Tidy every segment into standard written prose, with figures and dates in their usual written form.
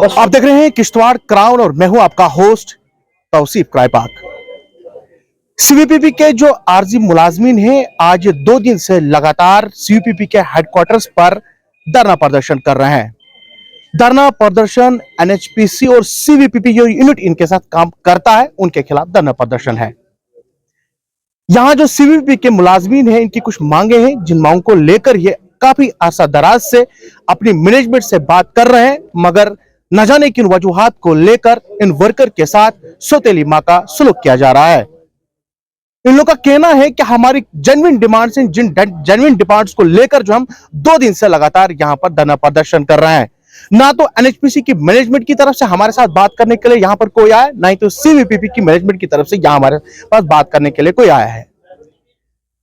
आप देख रहे हैं किश्तवाड़ क्राउन और मैं हूं आपका होस्ट तौसीफ क्राइपाक। सीवीपीपी के जो आरजी मुलाजमीन हैं आज 2 दिन से लगातार सीवीपीपी के हेडक्वार्टर्स पर धरना प्रदर्शन कर रहे हैं। धरना प्रदर्शन एनएचपीसी और सीवीपीपी जो यूनिट इनके साथ काम करता है उनके खिलाफ धरना प्रदर्शन है। यहां जो सीवीपीपी के मुलाजमीन हैं इनकी कुछ मांगे हैं जिन मांगों को लेकर ये काफी अरसा दराज से अपनी मैनेजमेंट से बात कर रहे हैं, मगर न जाने किन वजूहात को लेकर इन वर्कर के साथ सौतेली मां का सलूक किया जा रहा है। इन लोगों का कहना है कि हमारी जेन्युइन डिमांड्स हैं, जिन जेन्युइन डिमांड्स को लेकर जो हम 2 दिन से लगातार यहां पर धरना प्रदर्शन कर रहे हैं, ना तो एनएचपीसी की मैनेजमेंट की तरफ से हमारे साथ बात करने के लिए यहां पर कोई आया, ना ही तो सीवीपीपी की मैनेजमेंट की तरफ से यहां हमारे पास बात करने के लिए कोई आया है।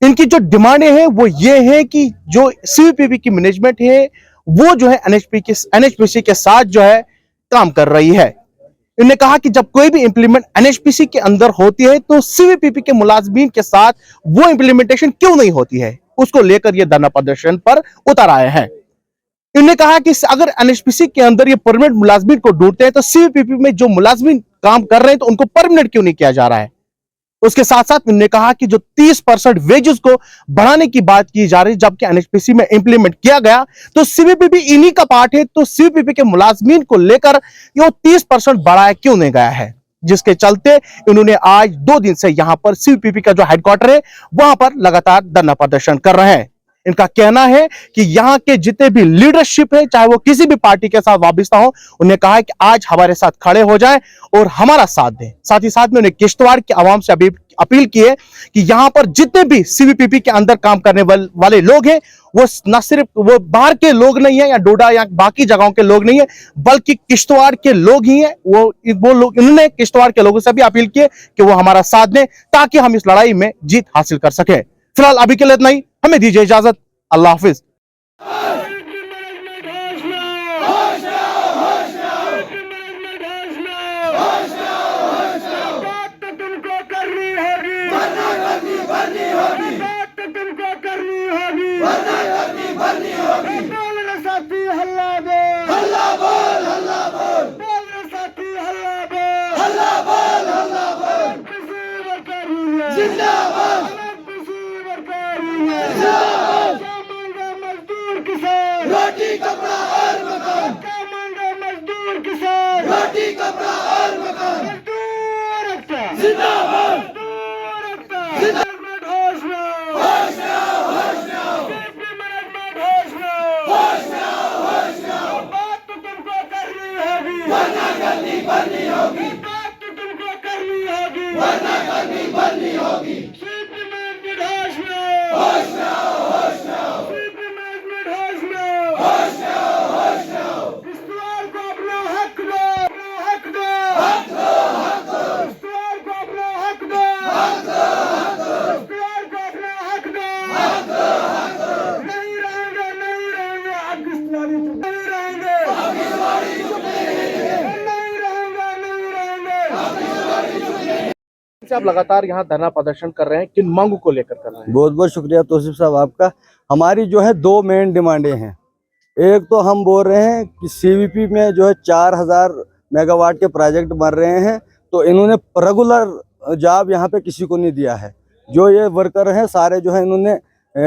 इनकी जो डिमांडें हैं वो ये है कि जो सीवीपीपी की मैनेजमेंट है वो जो है एनएचपीसी के साथ जो है काम कर रही है। इन्होंने कहा कि जब कोई भी इंप्लीमेंट एनएचपीसी के अंदर होती है तो सीवीपीपी के मुलाजमीन के साथ वो इंप्लीमेंटेशन क्यों नहीं होती है, उसको लेकर ये धरना प्रदर्शन पर उतर आए हैं। इन्होंने कहा कि अगर एनएचपीसी के अंदर ये परमानेंट मुलाजमीन को ढूंढते हैं तो सीवीपीपी में जो मुलाजमीन काम कर रहे हैं तो उनको परमानेंट क्यों नहीं किया जा रहा है। उसके साथ साथ उन्होंने कहा कि जो 30% वेजेस को बढ़ाने की बात की जा रही है, जबकि एनएचपीसी में इंप्लीमेंट किया गया तो सीवीपीपी इन्हीं का पार्ट है, तो सीवीपीपी के मुलाजमीन को लेकर ये 30% बढ़ाया क्यों नहीं गया है, जिसके चलते इन्होंने आज 2 दिन से यहां पर सीवीपीपी का जो हेडक्वार्टर है वहां पर लगातार धरना प्रदर्शन कर रहे हैं। इनका कहना है कि यहां के जितने भी लीडरशिप है, चाहे वो किसी भी पार्टी के साथ वाबस्ता हो, उन्हें कहा है कि आज हमारे साथ खड़े हो जाएं और हमारा साथ दें। साथ ही साथ में उन्हें किश्तवाड़ के आवाम से अभी अपील की है कि यहां पर जितने भी सीवीपीपी के अंदर काम करने वाले लोग हैं वो न सिर्फ वो बाहर के लोग नहीं है या डोडा या बाकी जगहों के लोग नहीं है, बल्कि किश्तवाड़ के लोग ही हैं। वो लोग, इन्होंने किश्तवाड़ के लोगों से भी अपील की है कि वो हमारा साथ दें ताकि हम इस लड़ाई में जीत हासिल कर सके। फिलहाल अभी के लिए इतना ही, हमें दीजिए इजाजत। अल्लाह हाफिज। रोटी कपड़ा और मकान, क्या मांगे मजदूर किसान, रोटी कपड़ा और मकान, मजदूर एकता जिंदाबाद, मजदूर एकता जिंदाबाद। होश में होश में मैनेजमेंट होश में बात तो तुमको करनी होगी वरना करनी बननी होगी, बात तो तुमको करनी होगी वरना करनी बननी होगी। मैनेजमेंट होश में होश में आप लगातार यहाँ धरना प्रदर्शन कर रहे हैं, किन मांगों को लेकर कर रहे हैं? बहुत बहुत शुक्रिया तौसीफ साहब आपका। हमारी जो है 2 मेन डिमांडें हैं। एक तो हम बोल रहे हैं कि सीवीपी में जो है 4000 मेगावाट के प्रोजेक्ट बन रहे हैं, तो इन्होंने रेगुलर जॉब यहाँ पे किसी को नहीं दिया है। जो ये वर्कर हैं सारे जो है इन्होंने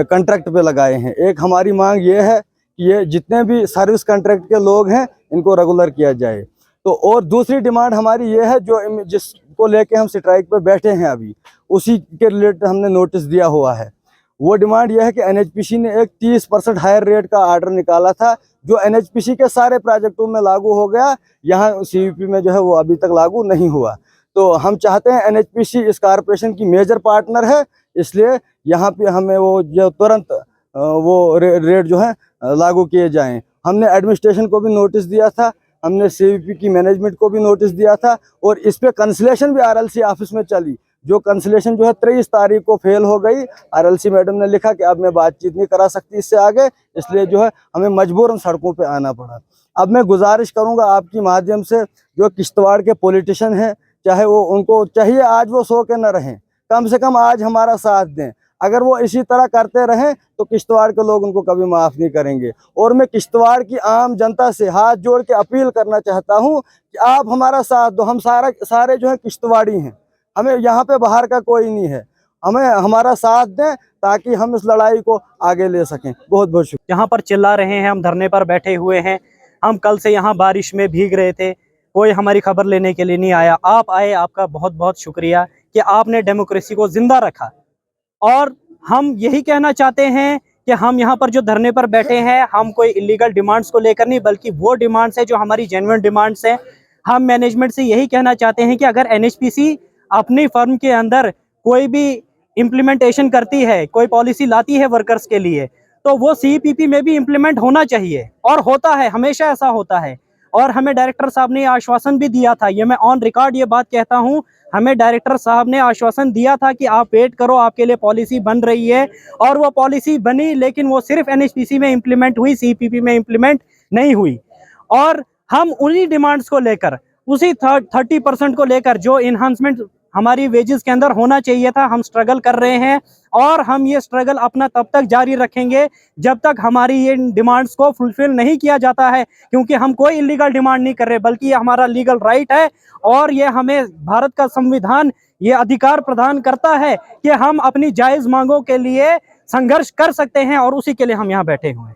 कॉन्ट्रैक्ट पे लगाए हैं। एक हमारी मांग ये है कि ये जितने भी सर्विस कॉन्ट्रैक्ट के लोग हैं इनको रेगुलर किया जाए। तो और दूसरी डिमांड हमारी ये है, जो जिसको लेके हम स्ट्राइक पे बैठे हैं अभी, उसी के रिलेटेड हमने नोटिस दिया हुआ है। वो डिमांड यह है कि एनएचपीसी ने एक 30% हायर रेट का ऑर्डर निकाला था, जो एनएचपीसी के सारे प्रोजेक्टों में लागू हो गया, यहाँ सीवीपी में जो है वो अभी तक लागू नहीं हुआ। तो हम चाहते हैं, एनएचपीसी इस कॉरपोरेशन की मेजर पार्टनर है, इसलिए यहाँ पे हमें वो जो तुरंत वो रेट जो है लागू किए जाएं। हमने एडमिनिस्ट्रेशन को भी नोटिस दिया था, हमने सीवीपी की मैनेजमेंट को भी नोटिस दिया था, और इस पे कंसलेशन भी आरएलसी ऑफिस में चली। जो कंसलेशन जो है 23 तारीख को फेल हो गई। आरएलसी मैडम ने लिखा कि अब मैं बातचीत नहीं करा सकती इससे आगे, इसलिए जो है हमें मजबूरन सड़कों पे आना पड़ा। अब मैं गुजारिश करूंगा आपकी माध्यम से, जो किश्तवाड़ के पॉलिटिशियन हैं, चाहे वो, उनको चाहिए आज वो सो के न रहें, कम से कम आज हमारा साथ दें। अगर वो इसी तरह करते रहें तो किश्तवाड़ के लोग उनको कभी माफ़ नहीं करेंगे। और मैं किश्तवाड़ की आम जनता से हाथ जोड़ के अपील करना चाहता हूँ कि आप हमारा साथ दो। हम सारे जो है किश्तवाड़ी हैं, हमें यहाँ पे बाहर का कोई नहीं है, हमें हमारा साथ दें ताकि हम इस लड़ाई को आगे ले सकें। बहुत बहुत शुक्रिया। यहाँ पर चिल्ला रहे हैं, हम धरने पर बैठे हुए हैं, हम कल से यहाँ बारिश में भीग रहे थे, कोई हमारी खबर लेने के लिए नहीं आया। आप आए, आपका बहुत बहुत शुक्रिया कि आपने डेमोक्रेसी को जिंदा रखा। और हम यही कहना चाहते हैं कि हम यहाँ पर जो धरने पर बैठे हैं, हम कोई इलीगल डिमांड्स को लेकर नहीं, बल्कि वो डिमांड्स है जो हमारी जेन्युइन डिमांड्स हैं। हम मैनेजमेंट से यही कहना चाहते हैं कि अगर एनएचपीसी अपनी फर्म के अंदर कोई भी इम्प्लीमेंटेशन करती है, कोई पॉलिसी लाती है वर्कर्स के लिए, तो वो सीपीपी में भी इम्प्लीमेंट होना चाहिए। और होता है, हमेशा ऐसा होता है। और हमें डायरेक्टर साहब ने आश्वासन भी दिया था, ये मैं ऑन रिकॉर्ड ये बात कहता हूँ, हमें डायरेक्टर साहब ने आश्वासन दिया था कि आप वेट करो, आपके लिए पॉलिसी बन रही है। और वो पॉलिसी बनी, लेकिन वो सिर्फ एनएचपीसी में इम्प्लीमेंट हुई, सीपीपी में इम्प्लीमेंट नहीं हुई। और हम उन्हीं डिमांड्स को लेकर, उसी 30% को लेकर जो इन्हांसमेंट हमारी वेजेस के अंदर होना चाहिए था, हम स्ट्रगल कर रहे हैं। और हम ये स्ट्रगल अपना तब तक जारी रखेंगे जब तक हमारी ये डिमांड्स को फुलफिल नहीं किया जाता है, क्योंकि हम कोई इलीगल डिमांड नहीं कर रहे, बल्कि ये हमारा लीगल राइट है। और ये हमें भारत का संविधान ये अधिकार प्रदान करता है कि हम अपनी जायज़ मांगों के लिए संघर्ष कर सकते हैं, और उसी के लिए हम यहाँ बैठे हुए हैं।